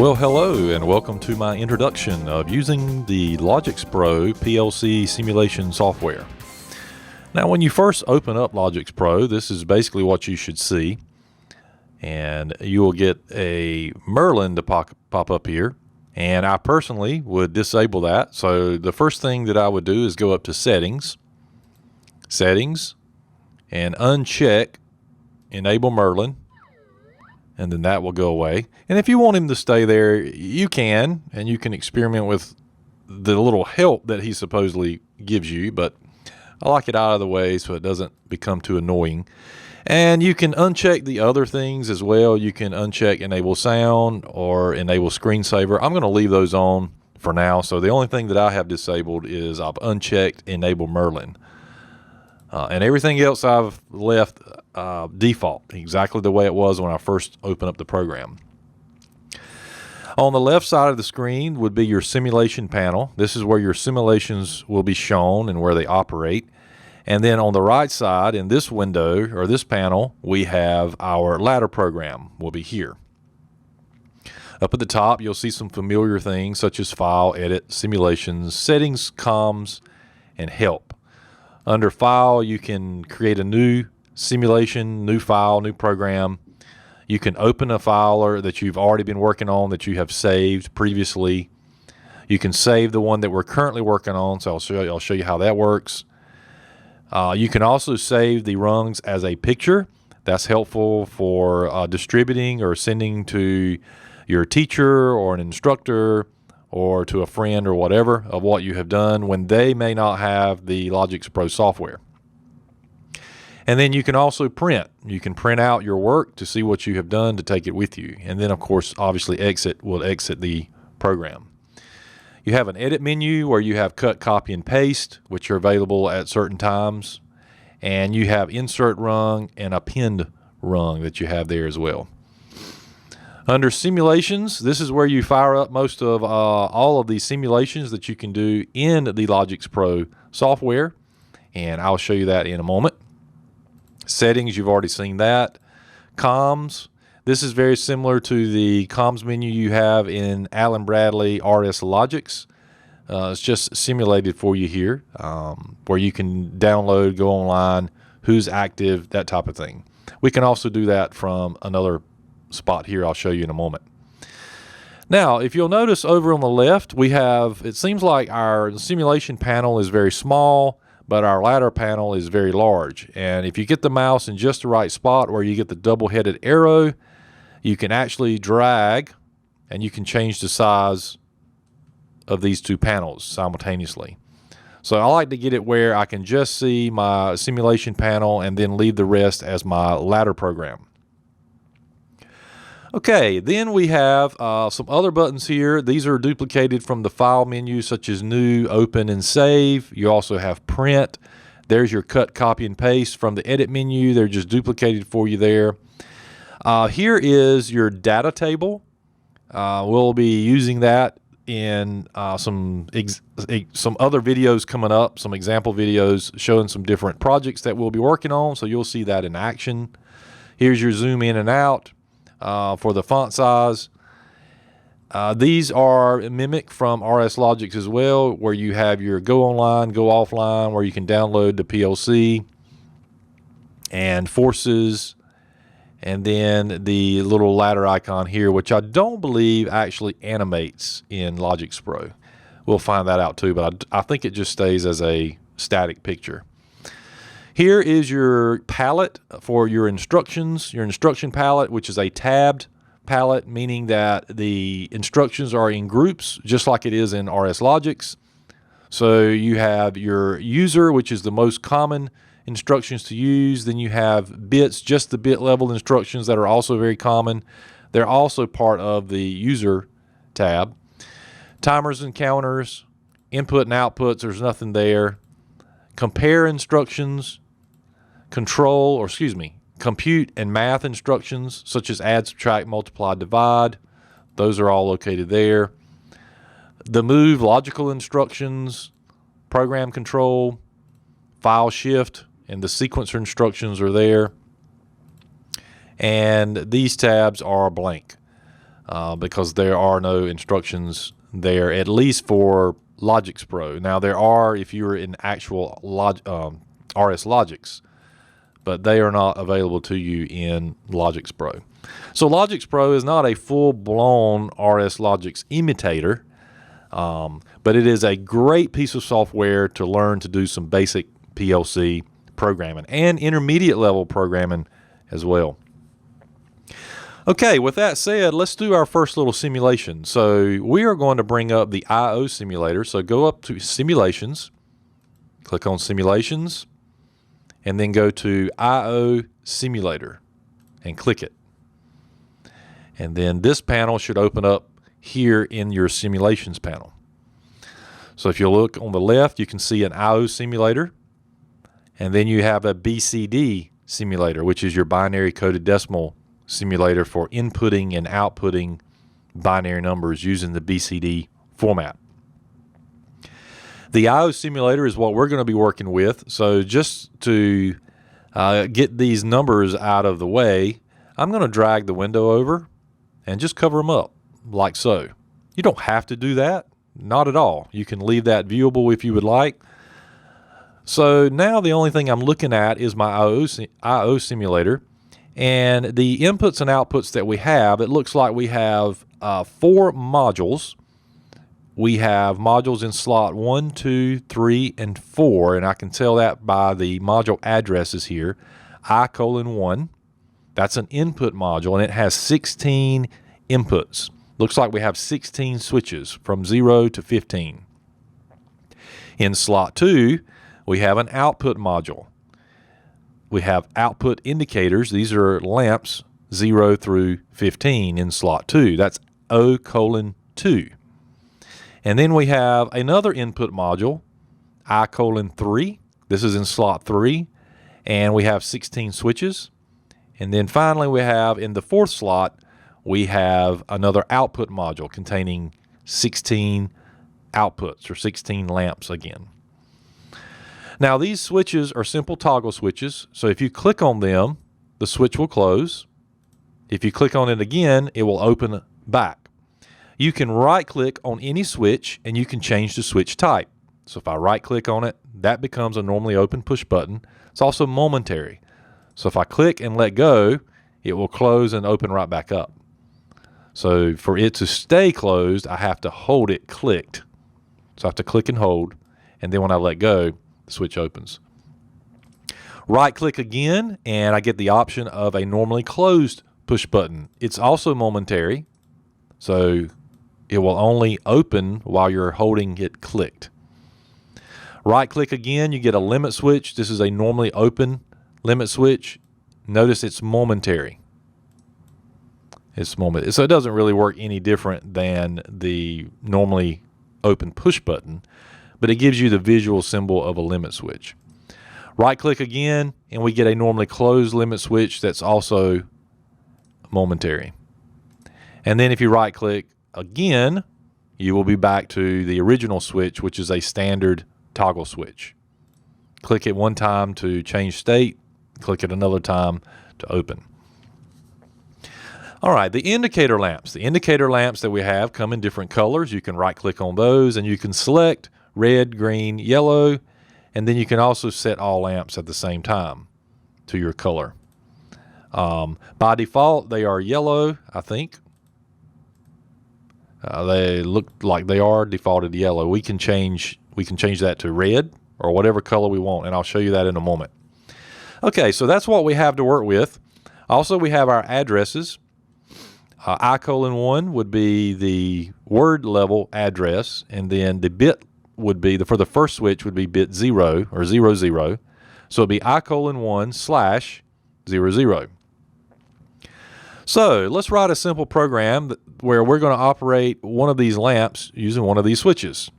Well, hello and welcome to my introduction of using the LogixPro PLC simulation software. Now, when you first open up LogixPro, this is basically what you should see, and you will get a Merlin to pop up here, and I personally would disable that. So the first thing that I would do is go up to Settings, and uncheck Enable Merlin, and then that will go away. And if you want him to stay there, you can, and you can experiment with the little help that he supposedly gives you, but I like it out of the way so it doesn't become too annoying. And you can uncheck the other things as well. You can uncheck Enable Sound or Enable Screensaver. I'm going to leave those on for now. So the only thing that I have disabled is I've unchecked Enable Merlin. And everything else I've left default, exactly the way it was when I first opened up the program. On the left side of the screen would be your simulation panel. This is where your simulations will be shown and where they operate. And then on the right side in this window or this panel, we have our ladder program will be here. Up at the top, you'll see some familiar things such as File, Edit, Simulations, Settings, Comms, and Help. Under File, you can create a new simulation, new file, new program. You can open a file that you've already been working on that you have saved previously. You can save the one that we're currently working on, so I'll show you how that works. You can also save the rungs as a picture. That's helpful for distributing or sending to your teacher or an instructor or to a friend or whatever of what you have done when they may not have the LogixPro software. And then you can also print. You can print out your work to see what you have done to take it with you. And then, of course, obviously exit will exit the program. You have an edit menu where you have cut, copy, and paste, which are available at certain times. And you have insert rung and append rung that you have there as well. Under simulations, this is where you fire up most of all of the simulations that you can do in the LogixPro software, and I'll show you that in a moment. Settings, you've already seen that. Comms, this is very similar to the comms menu you have in Allen Bradley RS Logix. It's just simulated for you here, where you can download, go online, who's active, that type of thing. We can also do that from another spot here I'll show you in a moment. Now, if you'll notice over on the left, we have, it seems like our simulation panel is very small, but our ladder panel is very large. And if you get the mouse in just the right spot where you get the double-headed arrow, you can actually drag and you can change the size of these two panels simultaneously. So I like to get it where I can just see my simulation panel and then leave the rest as my ladder program. Okay, then we have some other buttons here. These are duplicated from the file menu, such as New, Open, and Save. You also have Print. There's your cut, copy, and paste from the Edit menu. They're just duplicated for you there. Here is your data table. We'll be using that in some other videos coming up, some example videos showing some different projects that we'll be working on, so you'll see that in action. Here's your zoom in and out. For the font size. These are mimic from RS Logix as well, where you have your go online, go offline, where you can download the PLC and forces, and then the little ladder icon here, which I don't believe actually animates in LogixPro. We'll find that out too, but I think it just stays as a static picture. Here is your palette for your instructions, your instruction palette, which is a tabbed palette, meaning that the instructions are in groups, just like it is in RS Logix. So you have your user, which is the most common instructions to use. Then you have bits, just the bit level instructions that are also very common. They're also part of the user tab. Timers and counters, input and outputs, there's nothing there. Compare instructions, compute and math instructions such as add, subtract, multiply, divide. Those are all located there. The move logical instructions, program control, file shift, and the sequencer instructions are there. And these tabs are blank. because there are no instructions there, at least for LogixPro. Now there are if you're in actual RS Logix, but they are not available to you in LogixPro. So LogixPro is not a full-blown RS Logix imitator, but it is a great piece of software to learn to do some basic PLC programming and intermediate level programming as well. Okay, with that said, let's do our first little simulation. So we are going to bring up the I/O simulator. So go up to Simulations, click on Simulations, and then go to I/O Simulator and click it. And then this panel should open up here in your Simulations panel. So if you look on the left, you can see an I/O simulator, and then you have a BCD simulator, which is your binary coded decimal simulator for inputting and outputting binary numbers using the BCD format. The I/O simulator is what we're going to be working with. So just to get these numbers out of the way, I'm going to drag the window over and just cover them up like so. You don't have to do that, not at all. You can leave that viewable if you would like. So now the only thing I'm looking at is my I/O simulator, and the inputs and outputs that we have, it looks like we have 4 modules. We have modules in slot 1, 2, 3, and 4, and I can tell that by the module addresses here. I:1, that's an input module, and it has 16 inputs. Looks like we have 16 switches from 0 to 15. In slot 2, we have an output module. We have output indicators. These are lamps 0 through 15 in slot 2. That's O:2. And then we have another input module, I:3. This is in slot 3, and we have 16 switches. And then finally we have in the 4th slot, we have another output module containing 16 outputs, or 16 lamps again. Now these switches are simple toggle switches, so if you click on them, the switch will close. If you click on it again, it will open back. You can right click on any switch and you can change the switch type. So if I right click on it, that becomes a normally open push button. It's also momentary. So if I click and let go, it will close and open right back up. So for it to stay closed, I have to hold it clicked. So I have to click and hold, and then when I let go, the switch opens. Right click again, and I get the option of a normally closed push button. It's also momentary, so it will only open while you're holding it clicked. Right click again, you get a limit switch. This is a normally open limit switch. Notice it's momentary. So it doesn't really work any different than the normally open push button, but it gives you the visual symbol of a limit switch. Right click again, and we get a normally closed limit switch that's also momentary. And then if you right click again, you will be back to the original switch, which is a standard toggle switch. Click it one time to change state, click it another time to open. All right, the indicator lamps. The indicator lamps that we have come in different colors. You can right click on those and you can select red, green, yellow, and then you can also set all lamps at the same time to your color. By default, they are yellow, I think. They look like they are defaulted yellow. We can change that to red or whatever color we want, and I'll show you that in a moment. Okay, so that's what we have to work with. Also, we have our addresses. I:1 would be the word level address, and then the bit would be, for the first switch would be bit 0 or 00. So it'd be I:1/00. So let's write a simple program where we're going to operate one of these lamps using one of these switches.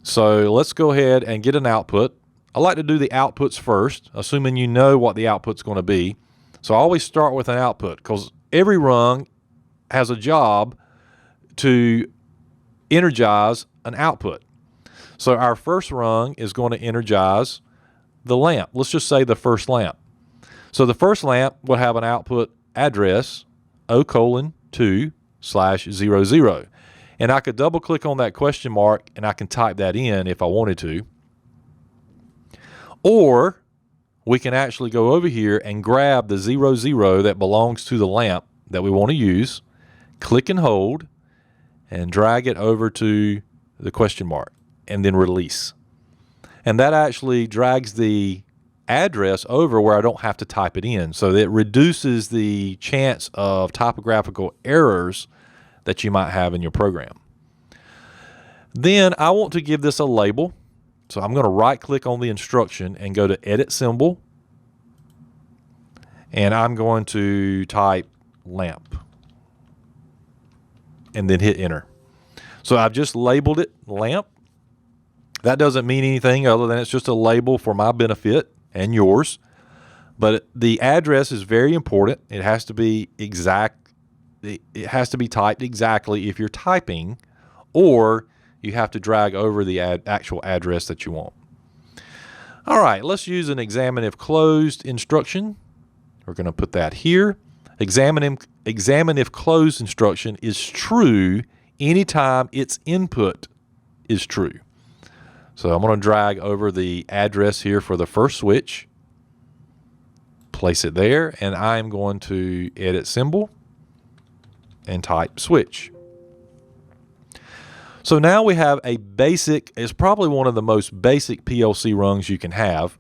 So let's go ahead and get an output. I like to do the outputs first, assuming you know what the output's going to be. So I always start with an output because every rung has a job to energize an output. So our first rung is going to energize the lamp. Let's just say the first lamp. So the first lamp will have an output address O:2/. /00. And I could double click on that question mark and I can type that in if I wanted to. Or we can actually go over here and grab the 00 that belongs to the lamp that we want to use, click and hold, and drag it over to the question mark, and then release. And that actually drags the address over where I don't have to type it in. So it reduces the chance of typographical errors that you might have in your program. Then I want to give this a label. So I'm going to right click on the instruction and go to edit symbol. And I'm going to type lamp and then hit enter. So I've just labeled it lamp. That doesn't mean anything other than it's just a label for my benefit and yours. But the address is very important. It has to be exact. It has to be typed exactly if you're typing, or you have to drag over the actual address that you want. All right, let's use an examine if closed instruction. We're going to put that here. Examine if closed instruction is true anytime its input is true. So I'm going to drag over the address here for the first switch, place it there, and I'm going to edit symbol and type switch. So now we have a basic, it's probably one of the most basic PLC rungs you can have.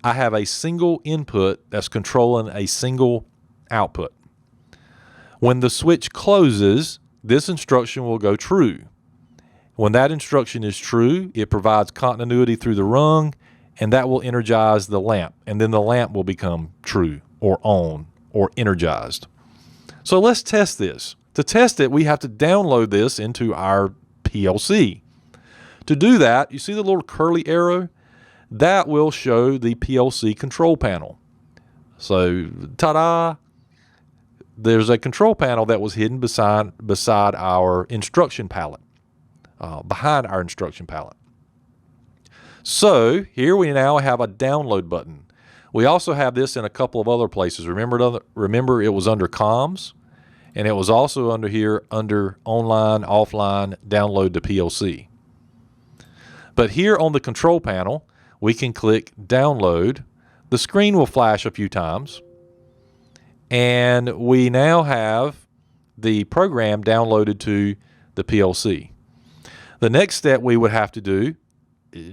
I have a single input that's controlling a single output. When the switch closes, this instruction will go true. When that instruction is true, it provides continuity through the rung, and that will energize the lamp, and then the lamp will become true or on or energized. So let's test this. To test it, we have to download this into our PLC. To do that, you see the little curly arrow? That will show the PLC control panel. So, ta-da! There's a control panel that was hidden beside our instruction palette, behind our instruction palette. So here we now have a download button. We also have this in a couple of other places. Remember it was under comms, and it was also under here under online, offline, download to PLC. But here on the control panel, we can click download. The screen will flash a few times, and we now have the program downloaded to the PLC. The next step we would have to do,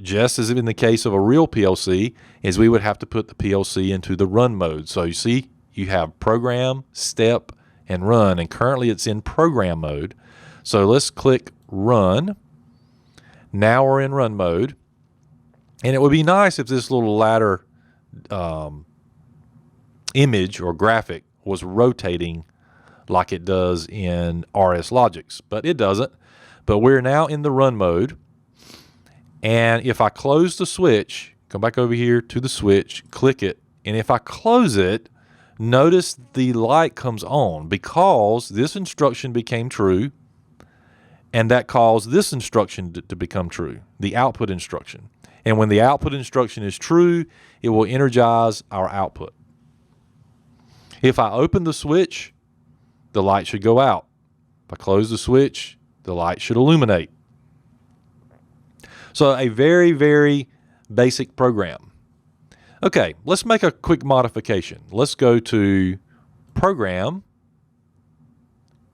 just as in the case of a real PLC, is we would have to put the PLC into the run mode. So you see, you have program, step, and run, and currently it's in program mode. So let's click run. Now we're in run mode, and it would be nice if this little ladder image or graphic was rotating like it does in RS Logix, but it doesn't. But we're now in the run mode, and if I close the switch, come back over here to the switch, click it, and if I close it, notice the light comes on because this instruction became true, and that caused this instruction to become true, the output instruction. And when the output instruction is true, it will energize our output. If I open the switch, the light should go out. If I close the switch, the light should illuminate. So a very, very basic program. Okay, let's make a quick modification. Let's go to program,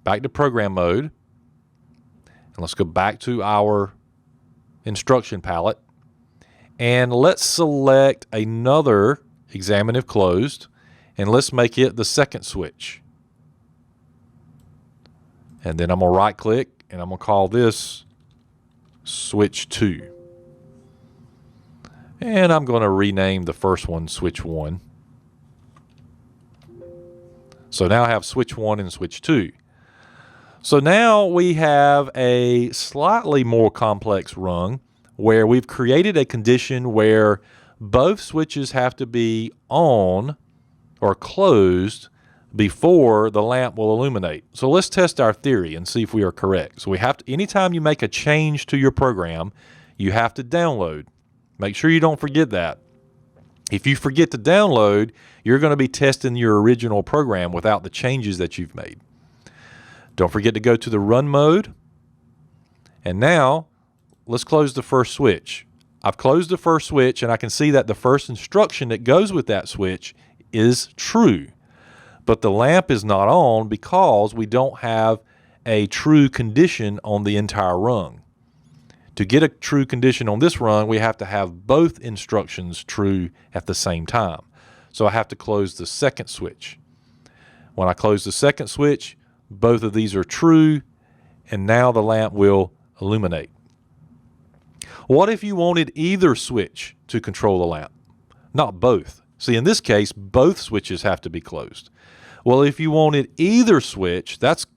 back to program mode, and let's go back to our instruction palette, and let's select another examine if closed, and let's make it the second switch. And then I'm going to right click, and I'm going to call this switch 2. And I'm going to rename the first one switch 1. So now I have switch 1 and switch 2. So now we have a slightly more complex rung where we've created a condition where both switches have to be on or closed before the lamp will illuminate. So let's test our theory and see if we are correct. So we have to, anytime you make a change to your program, you have to download. Make sure you don't forget that. If you forget to download, you're going to be testing your original program without the changes that you've made. Don't forget to go to the run mode. And now let's close the first switch. I've closed the first switch, and I can see that the first instruction that goes with that switch is true. But the lamp is not on because we don't have a true condition on the entire rung. To get a true condition on this rung, we have to have both instructions true at the same time. So I have to close the second switch. When I close the second switch, both of these are true, and now the lamp will illuminate. What if you wanted either switch to control the lamp? Not both. See, in this case, both switches have to be closed. Well, if you wanted either switch, that's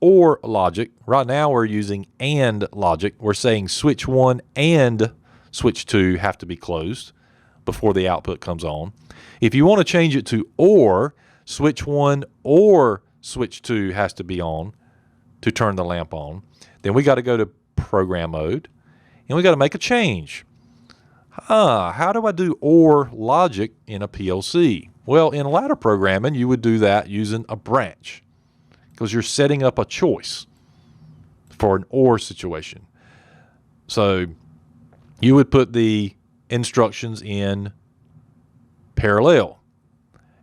OR logic. Right now we're using AND logic. We're saying switch 1 and switch 2 have to be closed before the output comes on. If you want to change it to OR, switch 1 or switch 2 has to be on to turn the lamp on. Then we got to go to program mode, and we got to make a change. How do I do OR logic in a PLC? Well, in ladder programming, you would do that using a branch because you're setting up a choice for an OR situation. So you would put the instructions in parallel.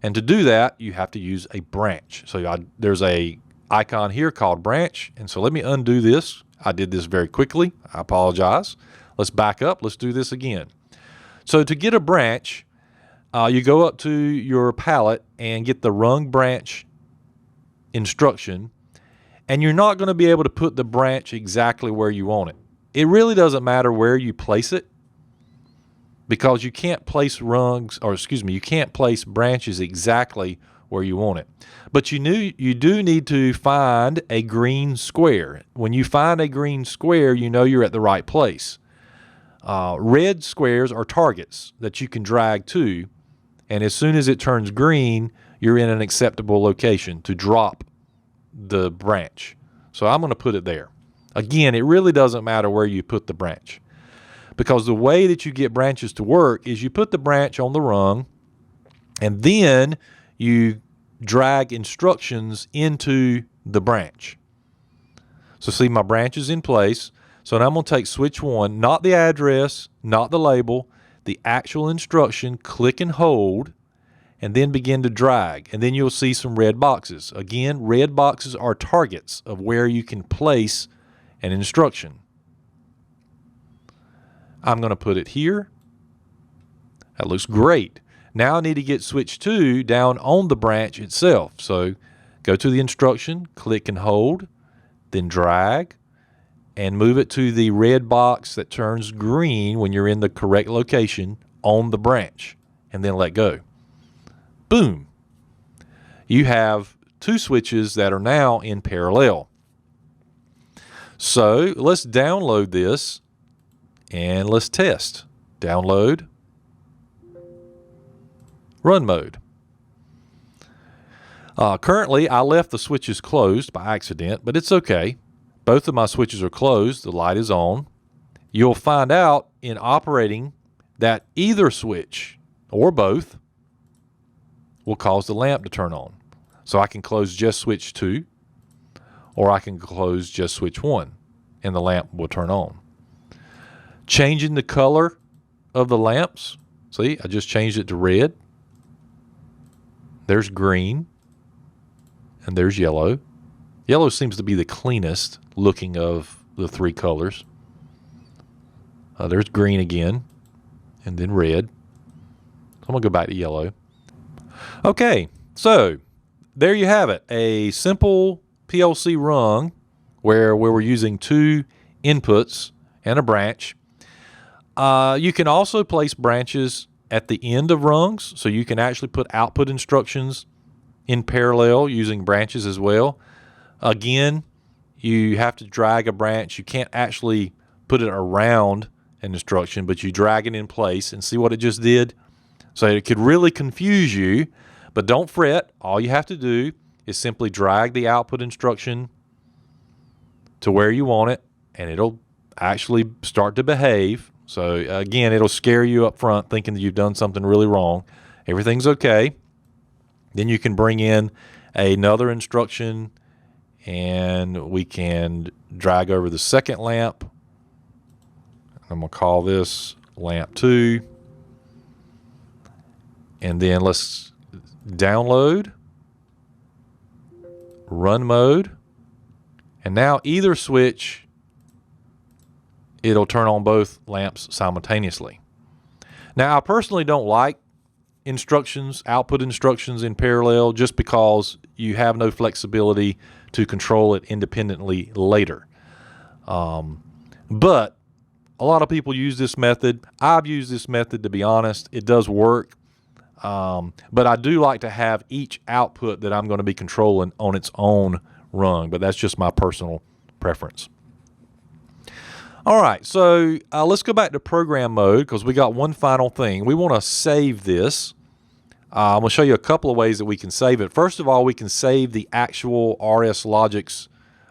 And to do that, you have to use a branch. So there's a icon here called branch. And so let me undo this. I did this very quickly. I apologize. Let's back up. Let's do this again. So to get a branch, you go up to your palette and get the rung branch instruction, and you're not going to be able to put the branch exactly where you want it. It really doesn't matter where you place it because you can't place you can't place branches exactly where you want it. But you do need to find a green square. When you find a green square, you know you're at the right place. Red squares are targets that you can drag to, and as soon as it turns green, you're in an acceptable location to drop the branch. So I'm going to put it there. Again, it really doesn't matter where you put the branch, because the way that you get branches to work is you put the branch on the rung, and then you drag instructions into the branch. So see, my branch is in place. So now I'm going to take switch 1, not the address, not the label, the actual instruction, click and hold, and then begin to drag. And then you'll see some red boxes. Again, red boxes are targets of where you can place an instruction. I'm going to put it here. That looks great. Now I need to get switch 2 down on the branch itself. So go to the instruction, click and hold, then drag, and move it to the red box that turns green when you're in the correct location on the branch, and then let go. Boom. You have 2 switches that are now in parallel. So let's download this and let's test. Download. Run mode. Currently, I left the switches closed by accident, but it's okay. Both of my switches are closed. The light is on. You'll find out in operating that either switch or both will cause the lamp to turn on. So I can close just switch 2, or I can close just switch 1, and the lamp will turn on. Changing the color of the lamps. See, I just changed it to red. There's green, and there's yellow. Yellow seems to be the cleanest looking of the 3 colors. There's green again, and then red. So I'm going to go back to yellow. Okay, so there you have it. A simple PLC rung where we're using 2 inputs and a branch. You can also place branches at the end of rungs, so you can actually put output instructions in parallel using branches as well. Again, you have to drag a branch. You can't actually put it around an instruction, but you drag it in place, and see what it just did? So it could really confuse you, but don't fret. All you have to do is simply drag the output instruction to where you want it, and it'll actually start to behave. So again, it'll scare you up front thinking that you've done something really wrong. Everything's okay. Then you can bring in another instruction and we can drag over the second lamp. I'm going to call this lamp 2. And then let's download, run mode. And now either switch, it'll turn on both lamps simultaneously. Now, I personally don't like instructions, output instructions in parallel, just because you have no flexibility to control it independently later. But a lot of people use this method. I've used this method, to be honest. It does work. But I do like to have each output that I'm going to be controlling on its own rung, but that's just my personal preference. All right, so let's go back to program mode, because we got one final thing. We want to save this. I'm going to show you a couple of ways that we can save it. First of all, we can save the actual the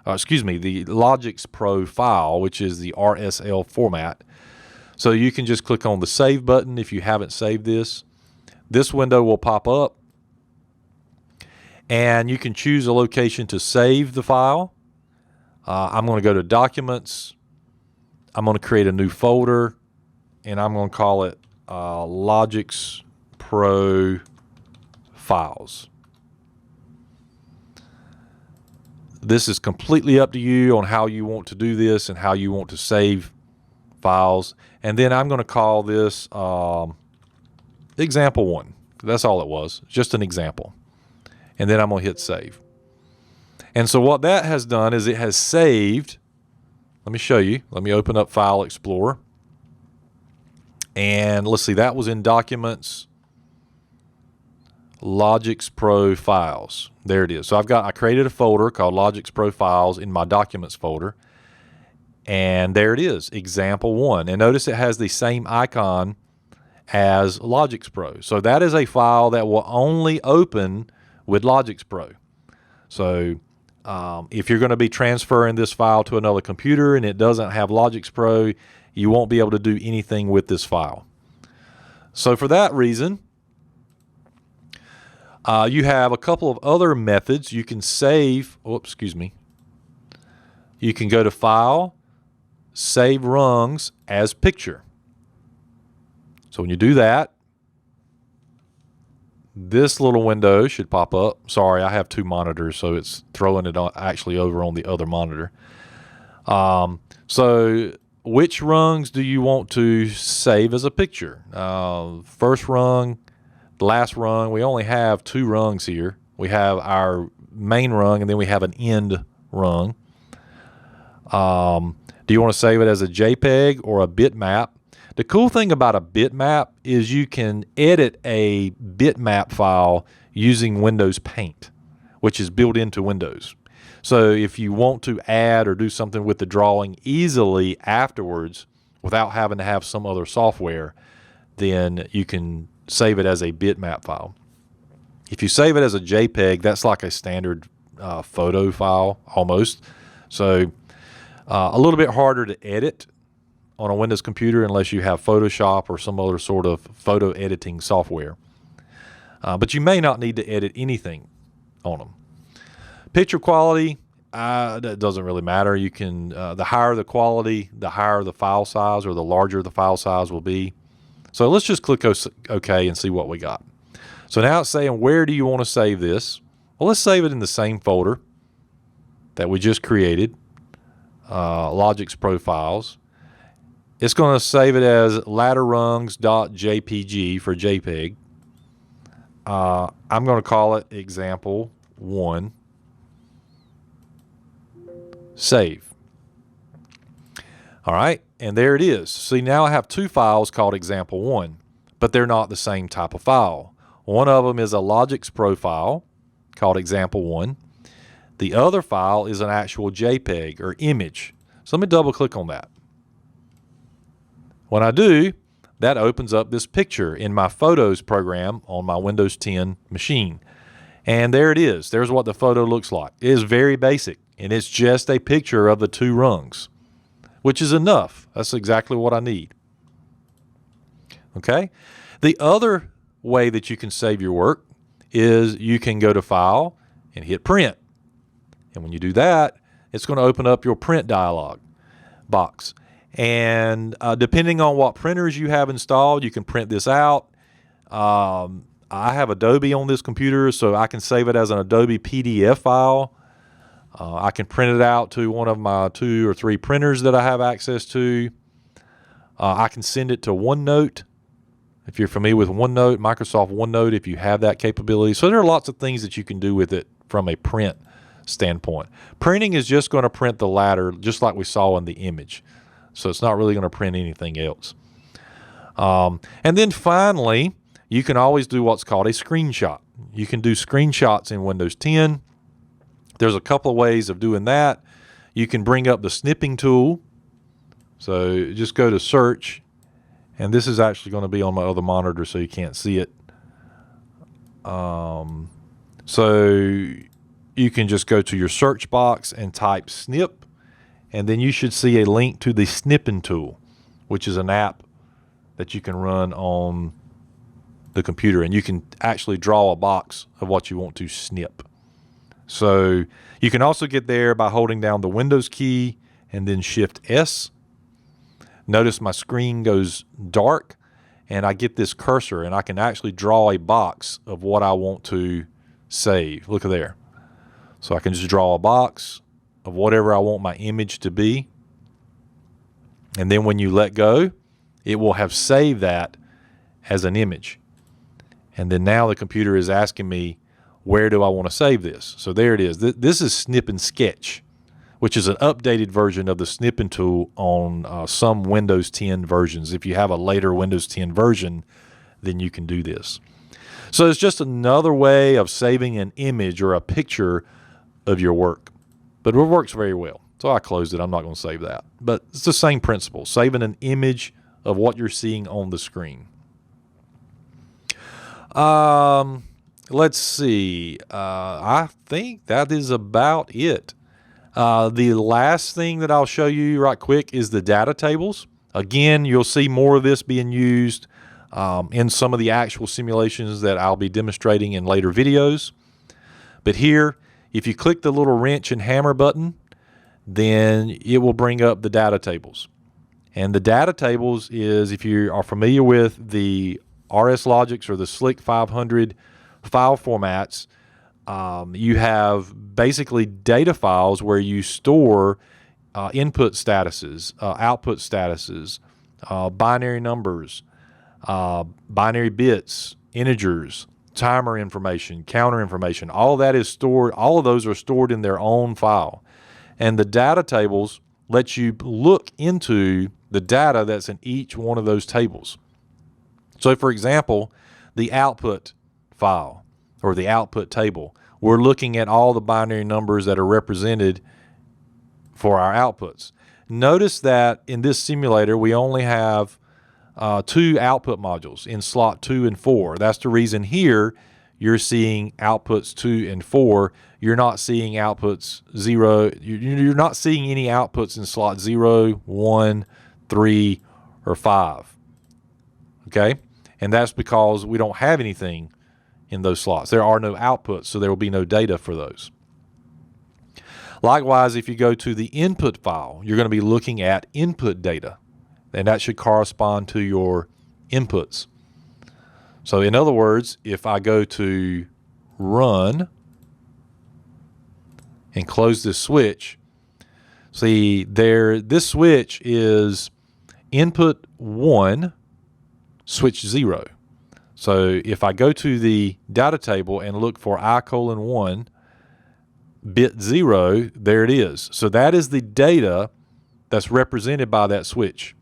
LogixPro file, which is the RSL format. So you can just click on the Save button if you haven't saved this. This window will pop up, and you can choose a location to save the file. I'm going to go to Documents. I'm going to create a new folder, and I'm going to call it LogixPro Files. This is completely up to you on how you want to do this and how you want to save files. And then I'm going to call this example 1. That's all it was, just an example. And then I'm going to hit save. And so what that has done is it has saved. Let me show you. Let me open up File Explorer. And let's see, that was in Documents, LogixPro Files. There it is. So I created a folder called LogixPro Files in my Documents folder. And there it is, example 1. And notice it has the same icon as LogixPro. So that is a file that will only open with LogixPro. So if you're going to be transferring this file to another computer and it doesn't have LogixPro, you won't be able to do anything with this file. So for that reason, you have a couple of other methods. You can save, you can go to File, Save Rungs as Picture. So when you do that, this little window should pop up. Sorry, I have 2 monitors, so it's throwing it actually over on the other monitor. So which rungs do you want to save as a picture? First rung, last rung. We only have 2 rungs here. We have our main rung, and then we have an end rung. Do you want to save it as a JPEG or a bitmap? The cool thing about a bitmap is you can edit a bitmap file using Windows Paint, which is built into Windows. So if you want to add or do something with the drawing easily afterwards without having to have some other software, then you can save it as a bitmap file. If you save it as a JPEG, that's like a standard photo file almost. So a little bit harder to edit on a Windows computer unless you have Photoshop or some other sort of photo editing software. But you may not need to edit anything on them. Picture quality, that doesn't really matter. You can, the higher the quality, the higher the file size, or the larger the file size will be. So let's just click OK and see what we got. So now it's saying, where do you want to save this? Well, let's save it in the same folder that we just created, LogixPro Files. It's going to save it as ladderrungs.jpg for JPEG. I'm going to call it example 1. Save. All right, and there it is. See, now I have 2 files called example 1, but they're not the same type of file. One of them is a LogixPro file called example 1. The other file is an actual JPEG or image. So let me double click on that. When I do, that opens up this picture in my Photos program on my Windows 10 machine. And there it is. There's what the photo looks like. It is very basic, and it's just a picture of the 2 rungs, which is enough. That's exactly what I need. Okay? The other way that you can save your work is you can go to File and hit Print. And when you do that, it's going to open up your print dialog box. And depending on what printers you have installed, you can print this out. I have Adobe on this computer, so I can save it as an Adobe PDF file. I can print it out to one of my 2 or 3 printers that I have access to. I can send it to OneNote. If you're familiar with OneNote, Microsoft OneNote, if you have that capability. So there are lots of things that you can do with it from a print standpoint. Printing is just going to print the ladder just like we saw in the image. So it's not really going to print anything else. And then finally, you can always do what's called a screenshot. You can do screenshots in Windows 10. There's a couple of ways of doing that. You can bring up the snipping tool. So just go to search. And this is actually going to be on my other monitor so you can't see it. So you can just go to your search box and type snip. And then you should see a link to the snipping tool, which is an app that you can run on the computer. And you can actually draw a box of what you want to snip. So you can also get there by holding down the Windows key and then Shift S. Notice my screen goes dark and I get this cursor and I can actually draw a box of what I want to save. Look at there. So I can just draw a box of whatever I want my image to be. And then when you let go, it will have saved that as an image. And then now the computer is asking me, where do I want to save this? So there it is. This is Snip and Sketch, which is an updated version of the snipping tool on some Windows 10 versions. If you have a later Windows 10 version, then you can do this. So it's just another way of saving an image or a picture of your work. But it works very well. So I closed it. I'm not going to save that. But it's the same principle, saving an image of what you're seeing on the screen. Let's see. I think that is about it. The last thing that I'll show you right quick is the data tables. Again, you'll see more of this being used in some of the actual simulations that I'll be demonstrating in later videos. But here, if you click the little wrench and hammer button, then it will bring up the data tables. And the data tables is, if you are familiar with the RSLogix or the Slick 500 file formats, you have basically data files where you store input statuses, output statuses, binary numbers, binary bits, integers, timer information, counter information. All that is stored. All of those are stored in their own file. And the data tables let you look into the data that's in each one of those tables. So for example, the output file or the output table, we're looking at all the binary numbers that are represented for our outputs. Notice that in this simulator, we only have 2 output modules in slot 2 and 4. That's the reason here you're seeing outputs 2 and 4. You're not seeing outputs 0. You're not seeing any outputs in slot 0, 1, 3, or 5. Okay? And that's because we don't have anything in those slots. There are no outputs, so there will be no data for those. Likewise, if you go to the input file, you're going to be looking at input data, and that should correspond to your inputs. So in other words, if I go to run and close this switch, see there, this switch is input 1, switch 0. So if I go to the data table and look for I:1, bit 0, there it is. So that is the data that's represented by that switch.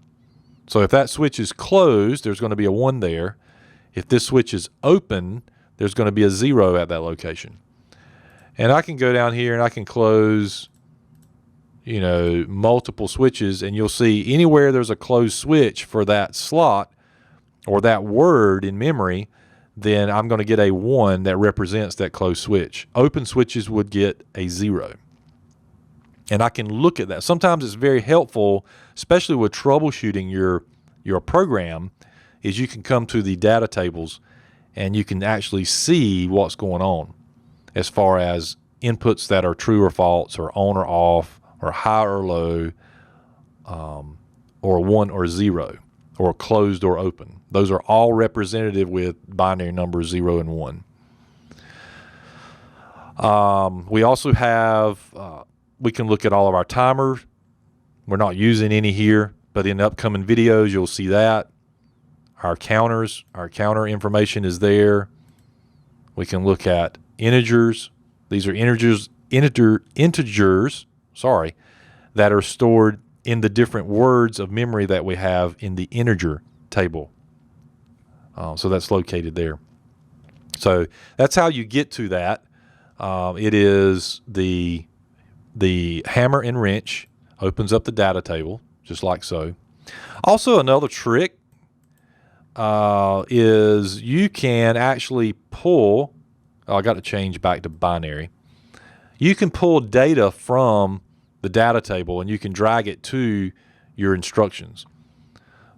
So if that switch is closed, there's going to be a 1 there. If this switch is open, there's going to be a 0 at that location. And I can go down here and I can close, you know, multiple switches, and you'll see anywhere there's a closed switch for that slot or that word in memory, then I'm going to get a 1 that represents that closed switch. Open switches would get a 0. And I can look at that. Sometimes it's very helpful, especially with troubleshooting your program, is you can come to the data tables and you can actually see what's going on as far as inputs that are true or false, or on or off, or high or low, or 1 or 0, or closed or open. Those are all representative with binary numbers 0 and 1. We also have, we can look at all of our timers. We're not using any here, but in upcoming videos, you'll see that. Our counters, our counter information is there. We can look at integers. These are integers, sorry, that are stored in the different words of memory that we have in the integer table. So that's located there. So that's how you get to that. It is the hammer and wrench opens up the data table, just like so. Also, another trick is you can actually pull, I got to change back to binary. You can pull data from the data table and you can drag it to your instructions.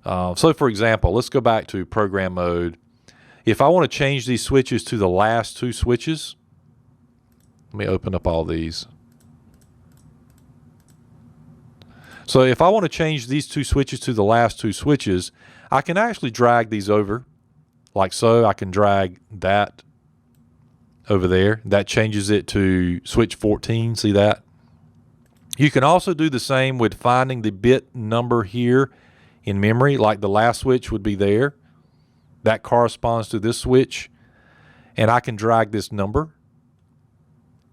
So for example, let's go back to program mode. If I want to change these switches to the last 2 switches, let me open up all these. So if I want to change these 2 switches to the last 2 switches, I can actually drag these over like so. I can drag that over there. That changes it to switch 14. See that? You can also do the same with finding the bit number here in memory, like the last switch would be there. That corresponds to this switch. And I can drag this number,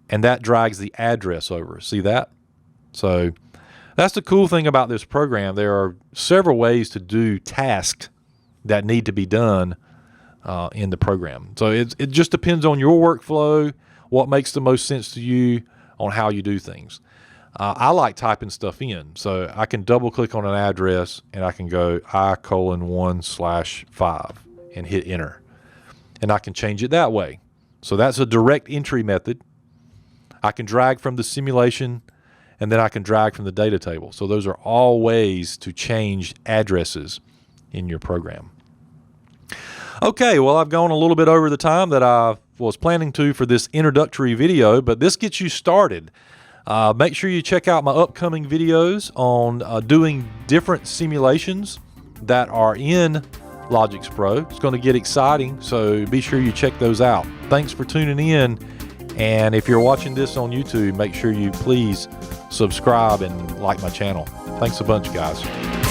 and that drags the address over. See that? So that's the cool thing about this program. There are several ways to do tasks that need to be done in the program. So it just depends on your workflow, what makes the most sense to you on how you do things. I like typing stuff in, so I can double click on an address and I can go I:1/5 and hit enter. And I can change it that way. So that's a direct entry method. I can drag from the simulation, and then I can drag from the data table. So those are all ways to change addresses in your program. Okay, well, I've gone a little bit over the time that I was planning to for this introductory video, but this gets you started. Make sure you check out my upcoming videos on doing different simulations that are in LogixPro. It's going to get exciting, so be sure you check those out. Thanks for tuning in, and if you're watching this on YouTube, make sure you please subscribe and like my channel. Thanks a bunch, guys.